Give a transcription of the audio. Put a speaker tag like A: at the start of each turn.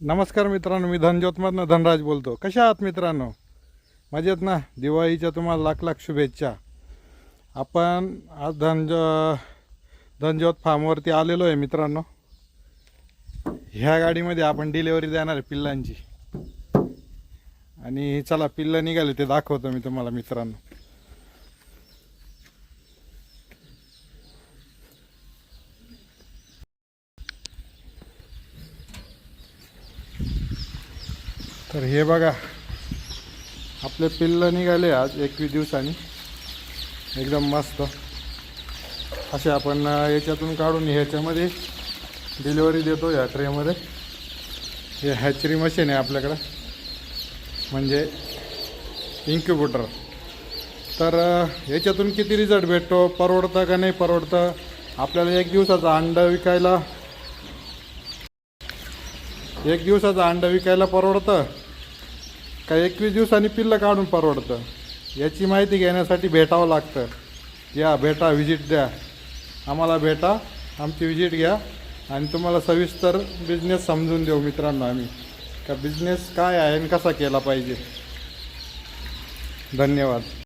A: नमस्कार मित्रांनो, मी धनज्योतमधनं धनराज बोलतो. कशा आहात मित्रांनो? मजेत ना? दिवाळीच्या तुम्हाला लाख लाख शुभेच्छा. आपण आज धनज्योत फार्मवरती आलेलो आहे मित्रांनो. ह्या गाडीमध्ये आपण डिलेवरी देणार आहे पिल्लांची. आणि चला पिल्लं निघाले ते दाखवतो मी तुम्हाला मित्रांनो. तर हे बघा, आपले पिल्लं निघाले आज 21 दिवसांनी. एकदम मस्त असे आपण याच्यातून काढून ह्याच्यामध्ये डिलिव्हरी देतो या ट्रेमध्ये. हे हॅचरी मशीन आहे आपल्याकडं, म्हणजे इन्क्युबेटर. तर याच्यातून किती रिझल्ट भेटतो, परवडतं का नाही परवडतं? आपल्याला एक दिवसाचं अंडं विकायला परवडतं का 21 दिवसांनी पिल्लं काढून परवडतं? याची माहिती घेण्यासाठी भेटावं लागतं. या भेटा, व्हिजिट द्या आम्हाला, भेटा, आमची व्हिजिट घ्या आणि तुम्हाला सविस्तर बिझनेस समजून देऊ मित्रांनो आम्ही, का बिझनेस काय आहे आणि कसा केला पाहिजे. धन्यवाद.